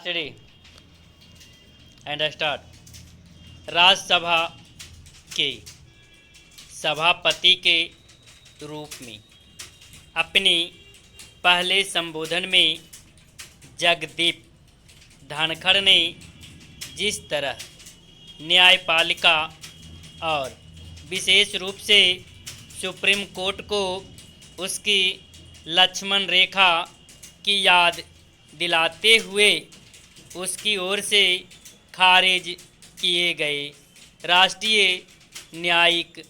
Study and start. Rajya Sabha के सभापति के रूप में अपने पहले संबोधन में जगदीप धनखड़ ने जिस तरह न्यायपालिका और विशेष रूप से सुप्रीम कोर्ट को उसकी लक्ष्मण रेखा की याद दिलाते हुए उसकी ओर से खारिज किए गए राष्ट्रीय न्यायिक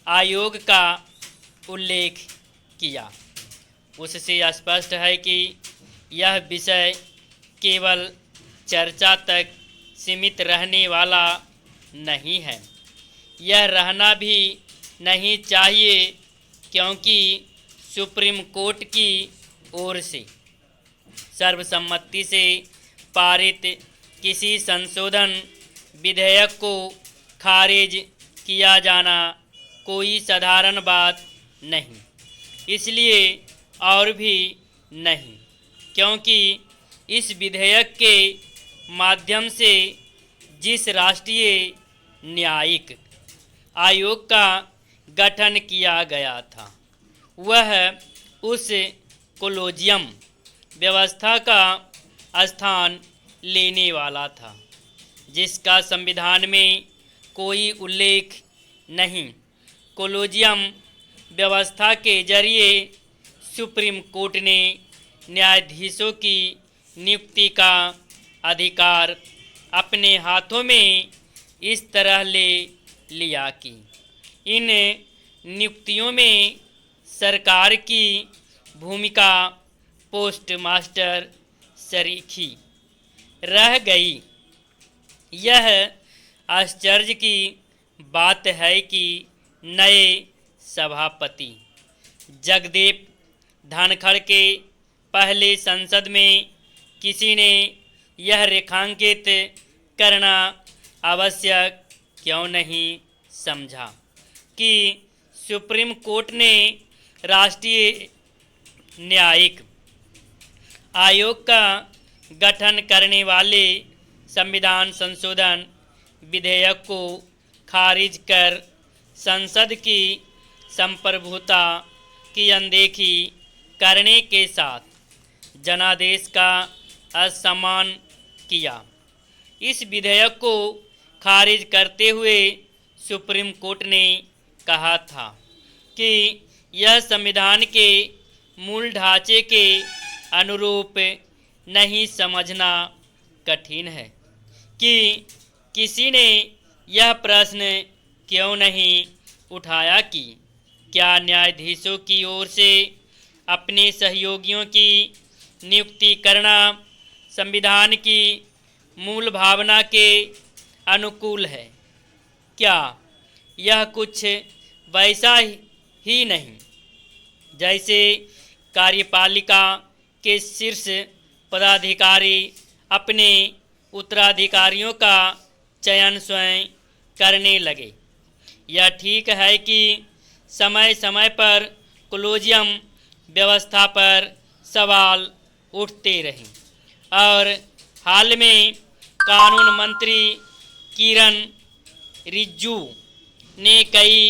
आयोग का उल्लेख किया, उससे स्पष्ट है कि यह विषय केवल चर्चा तक सीमित रहने वाला नहीं है। यह रहना भी नहीं चाहिए, क्योंकि सुप्रीम कोर्ट की ओर से सर्वसम्मति से पारित किसी संशोधन विधेयक को खारिज किया जाना कोई साधारण बात नहीं। इसलिए और भी नहीं क्योंकि इस विधेयक के माध्यम से जिस राष्ट्रीय न्यायिक आयोग का गठन किया गया था वह उस कोलेजियम व्यवस्था का स्थान लेने वाला था जिसका संविधान में कोई उल्लेख नहीं। कोलेजियम व्यवस्था के जरिए सुप्रीम कोर्ट ने न्यायाधीशों की नियुक्ति का अधिकार अपने हाथों में इस तरह ले लिया कि इन नियुक्तियों में सरकार की भूमिका पोस्ट मास्टर सरीखी रह गई। यह आश्चर्य की बात है कि नए सभापति जगदीप धनखड़ के पहले संसद में किसी ने यह रेखांकित करना आवश्यक क्यों नहीं समझा कि सुप्रीम कोर्ट ने राष्ट्रीय न्यायिक आयोग का गठन करने वाले संविधान संशोधन विधेयक को खारिज कर संसद की संप्रभुता की अनदेखी करने के साथ जनादेश का असम्मान किया। इस विधेयक को खारिज करते हुए सुप्रीम कोर्ट ने कहा था कि यह संविधान के मूल ढांचे के अनुरूप नहीं समझना कठिन है कि किसी ने यह प्रश्न क्यों नहीं उठाया कि क्या न्यायाधीशों की ओर से अपने सहयोगियों की नियुक्ति करना संविधान की मूल भावना के अनुकूल है। क्या यह कुछ वैसा ही नहीं जैसे कार्यपालिका के शीर्ष पदाधिकारी अपने उत्तराधिकारियों का चयन स्वयं करने लगे। यह ठीक है कि समय समय पर कोलेजियम व्यवस्था पर सवाल उठते रहे और हाल में कानून मंत्री किरण रिजिजू ने कई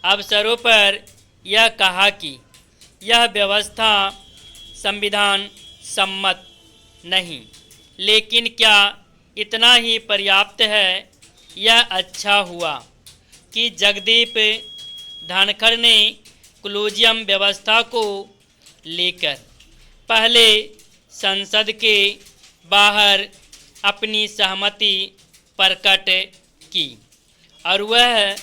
अवसरों पर यह कहा कि यह व्यवस्था संविधान सम्मत नहीं, लेकिन क्या इतना ही पर्याप्त है? यह अच्छा हुआ कि जगदीप धनखड़ ने कोलेजियम व्यवस्था को लेकर पहले संसद के बाहर अपनी सहमति प्रकट की और वह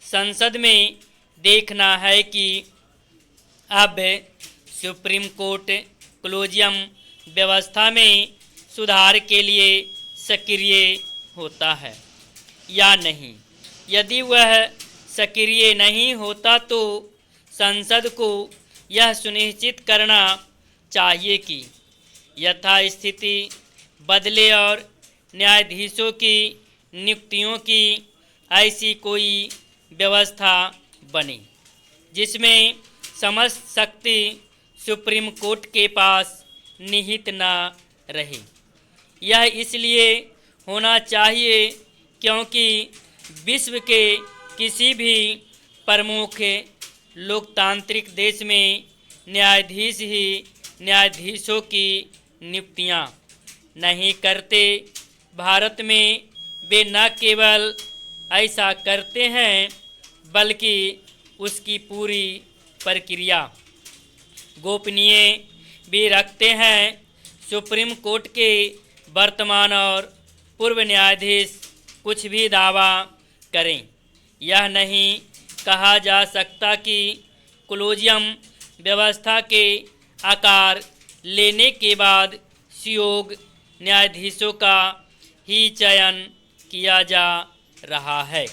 संसद में देखना है कि अब सुप्रीम कोर्ट कोलेजियम व्यवस्था में सुधार के लिए सक्रिय होता है या नहीं। यदि वह सक्रिय नहीं होता तो संसद को यह सुनिश्चित करना चाहिए कि यथास्थिति बदले और न्यायाधीशों की नियुक्तियों की ऐसी कोई व्यवस्था बने जिसमें समस्त शक्ति सुप्रीम कोर्ट के पास निहित न रहे। यह इसलिए होना चाहिए क्योंकि विश्व के किसी भी प्रमुख लोकतांत्रिक देश में न्यायाधीश ही न्यायाधीशों की नियुक्तियां नहीं करते। भारत में वे न केवल ऐसा करते हैं बल्कि उसकी पूरी प्रक्रिया गोपनीय भी रखते हैं। सुप्रीम कोर्ट के वर्तमान और पूर्व न्यायाधीश कुछ भी दावा करें, यह नहीं कहा जा सकता कि कोलेजियम व्यवस्था के आकार लेने के बाद सुयोग्य न्यायाधीशों का ही चयन किया जा रहा है।